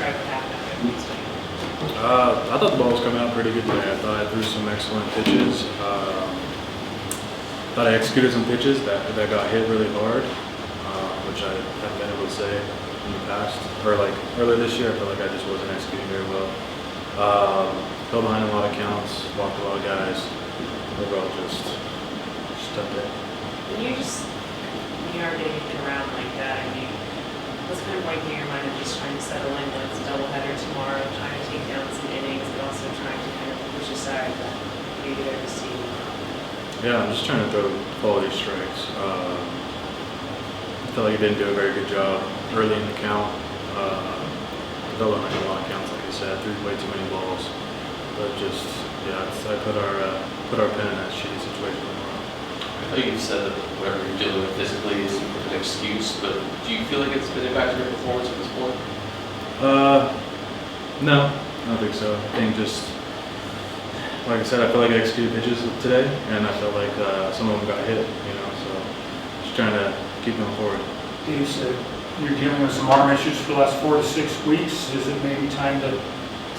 describe what happened after the swing? I thought the ball was coming out pretty good today. I thought I threw some excellent pitches. Thought I executed some pitches that got hit really hard, which I haven't been able to say in the past. Or like earlier this year, I felt like I just wasn't executing very well. Fell behind a lot of counts, walked a lot of guys. Overall, just tough day. When you are getting hit around like that, I mean, what's kind of going through your mind of just trying to settle in when it's a doubleheader tomorrow, trying to take down some innings, but also trying to kind of push aside that maybe they're deceiving? Yeah, I'm just trying to throw quality strikes. I felt like I didn't do a very good job early in the count. I fell behind a lot of counts, like I said, threw way too many balls. But just, yeah, I put our pen in that shitty situation tomorrow. I know you've said that whatever you're dealing with physically is an excuse, but do you feel like it's been impacting your performance at this point? No, I don't think so. I think just, like I said, I feel like I executed pitches today, and I felt like some of them got hit, so just trying to keep going forward. Dave said you're dealing with some arm issues for the last 4 to 6 weeks. Is it maybe time to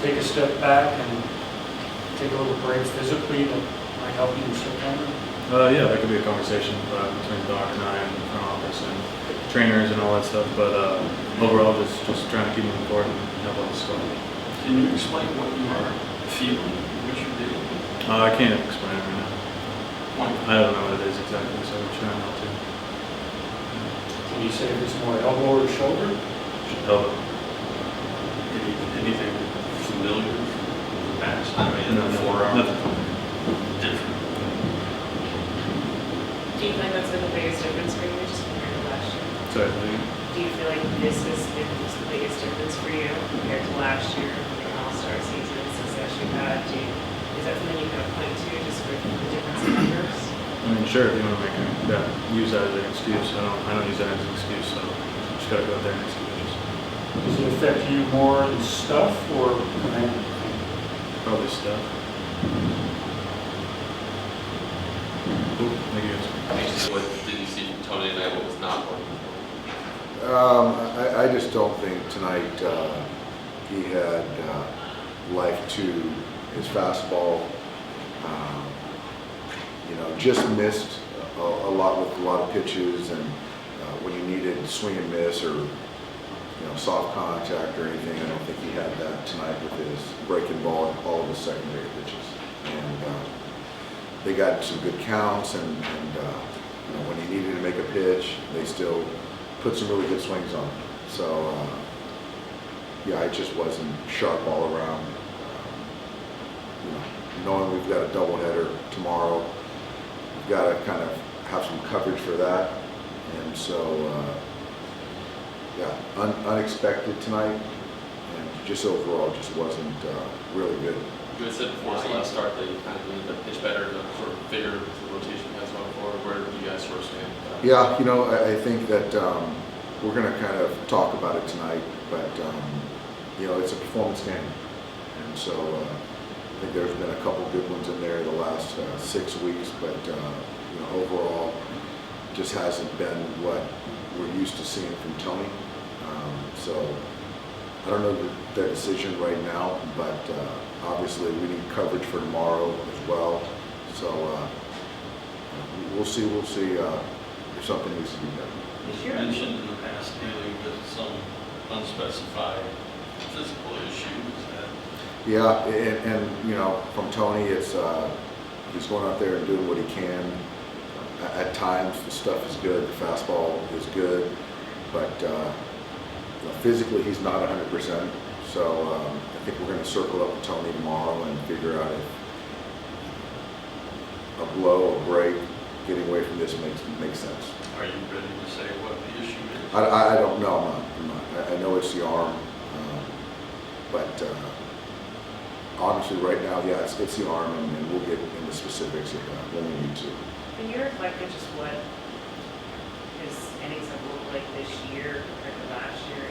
take a step back and take a little break physically that might help you in September? Yeah, that could be a conversation between the doctor and I and the front office and trainers and all that stuff, but overall just trying to keep moving forward and help out the squad. Can you explain what you are feeling, what you're dealing with? I can't explain it right now. Why? I don't know what it is exactly, so I'm trying not to. Can you say if it's more elbow or shoulder? Elbow. Anything familiar from the past? I mean, No, the forearm? nothing. Different. Do you think that's been the biggest difference for you just compared to last year? Sorry, Do you feel like this has been just the biggest difference for you compared to last year, like an all-star season, success you've had? Is that something you kind of point to just for the difference in numbers? I mean, sure, if you want to use that as an excuse. I don't use that as an excuse, so just gotta go out there and execute pitches. Does it affect you more in stuff or command? Probably stuff. Cool, thank you guys. What did you see from Tony tonight? What was not working? I just don't think tonight he had life to his fastball. Just missed a lot with a lot of pitches, and when you needed swing and miss or soft contact or anything, I don't think he had that tonight with his breaking ball and all of his secondary pitches. And they got some good counts, and when he needed to make a pitch, they still put some really good swings on him. So yeah, it just wasn't sharp all around. Knowing we've got a doubleheader tomorrow, we've got to kind of have some coverage for that. And so yeah, unexpected tonight, and just overall just wasn't really good. You had said before the last start that you kind of needed to pitch better to sort of figure the rotation guys going forward. Where do you guys sort of stand? Yeah, I think that we're going to kind of talk about it tonight, but it's a performance game, and so I think there's been a couple good ones in there the last 6 weeks, but overall, just hasn't been what we're used to seeing from Tony. So I don't know their decision right now, but obviously we need coverage for tomorrow as well. So we'll see if something needs to be done. You mentioned in the past dealing with some unspecified physical issues. Yeah, and from Tony, it's he's going out there and doing what he can. At times, the stuff is good, the fastball is good, but physically he's not 100%. So I think we're going to circle up with Tony tomorrow and figure out if a blow, a break, getting away from this makes sense. Are you ready to say what the issue is? I don't know. I'm not. I know it's the arm, but honestly, right now, yeah, it's the arm, and we'll get into specifics when we need to. Can you reflect on just what his innings have looked like this year compared to last year?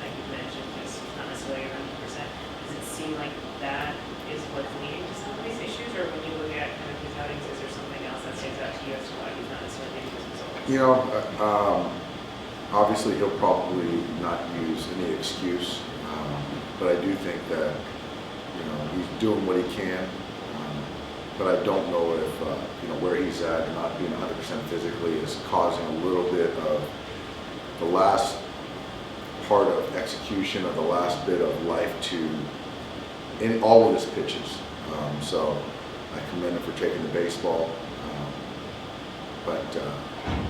Like you mentioned, just not necessarily 100%. Does it seem like that is what's leading to some of these issues, or when you look at kind of his outings, is there something else that stands out to you as to why he's not necessarily getting his results? Obviously he'll probably not use any excuse. but I do think that, he's doing what he can. But I don't know if, where he's at, not being 100% physically is causing a little bit of the last part of execution of the last bit of life in all of his pitches. So I commend him for taking the baseball.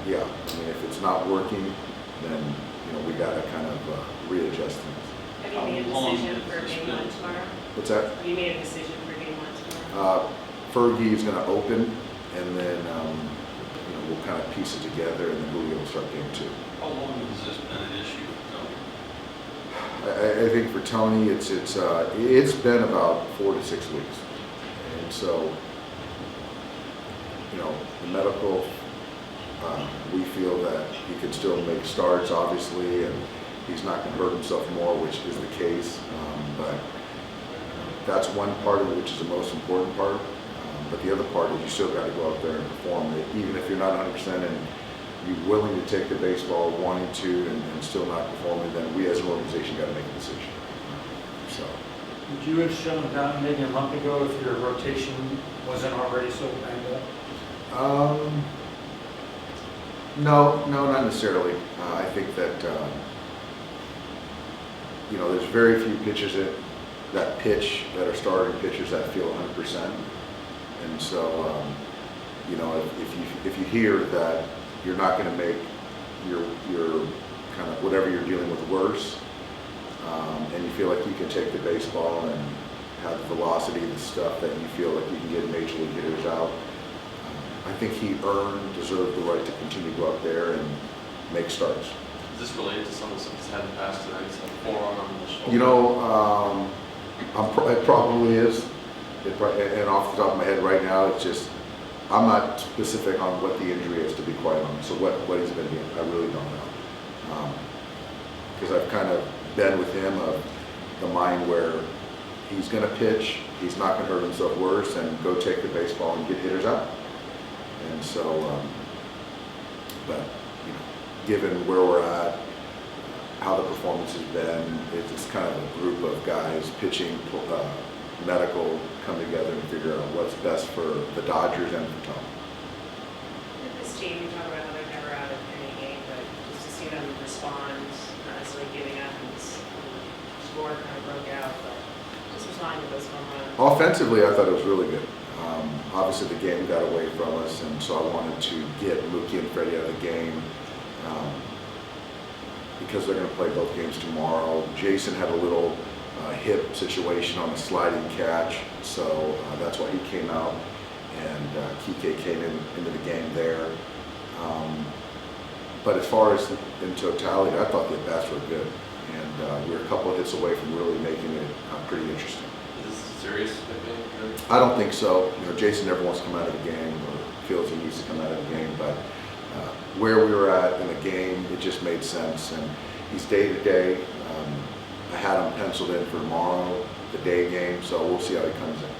Yeah, if it's not working, then, we gotta kind of readjust things. Have you made a decision for game one tomorrow? What's that? Have you made a decision for game one tomorrow? Fergie is gonna open, and then, we'll kind of piece it together, and then Julio will start game two. How long has this been an issue for I think for Tony, it's been about 4 to 6 weeks, and so, the medical, we feel that he could still make starts, obviously, and he's not going to hurt himself more, which is the case. But that's one part of it, which is the most important part. But the other part is you still got to go out there and perform. Even if you're not 100% and you're willing to take the baseball, wanting to, and still not performing, then we as an organization got to make a decision. So. Would you have shown down maybe a month ago if your rotation wasn't already so banged up? No, not necessarily. I think that, there's very few pitchers that pitch, that are starting pitchers that feel 100%. And so, if you hear that you're not going to make your kind of whatever you're dealing with worse, and you feel like you can take the baseball and have the velocity, the stuff that you feel like you can get major league hitters out, I think he deserved the right to continue to go out there and make starts. Is this related to some of the stuff he's had in the past tonight, like forearm, the shoulder? It probably is. And off the top of my head right now, it's just, I'm not specific on what the injury is, to be quite honest. So what he's been doing, I really don't know. Because I've kind of been with him of the mind where he's going to pitch, he's not going to hurt himself worse, and go take the baseball and get hitters out. And so, given where we're at, how the performance has been, it's kind of a group of guys, pitching, medical, come together and figure out what's best for the Dodgers and for Tony. With this team, you talk about how they're never out of any game, but just to see them respond, not necessarily giving up, and the score kind of broke out, but just responding to those home runs. Offensively, I thought it was really good. Obviously, the game got away from us, and so I wanted to get Mookie and Freddie out of the game because they're going to play both games tomorrow. Jason had a little hip situation on a sliding catch, so that's why he came out, and Kike came into the game there. But as far as in totality, I thought the at-bats were good, and we were a couple of hits away from really making it pretty interesting. Is this serious? I don't think so. Jason never wants to come out of the game or feels he needs to come out of the game, but where we were at in the game, it just made sense, and he's day-to-day. I had him penciled in for tomorrow, the day game, so we'll see how he comes in.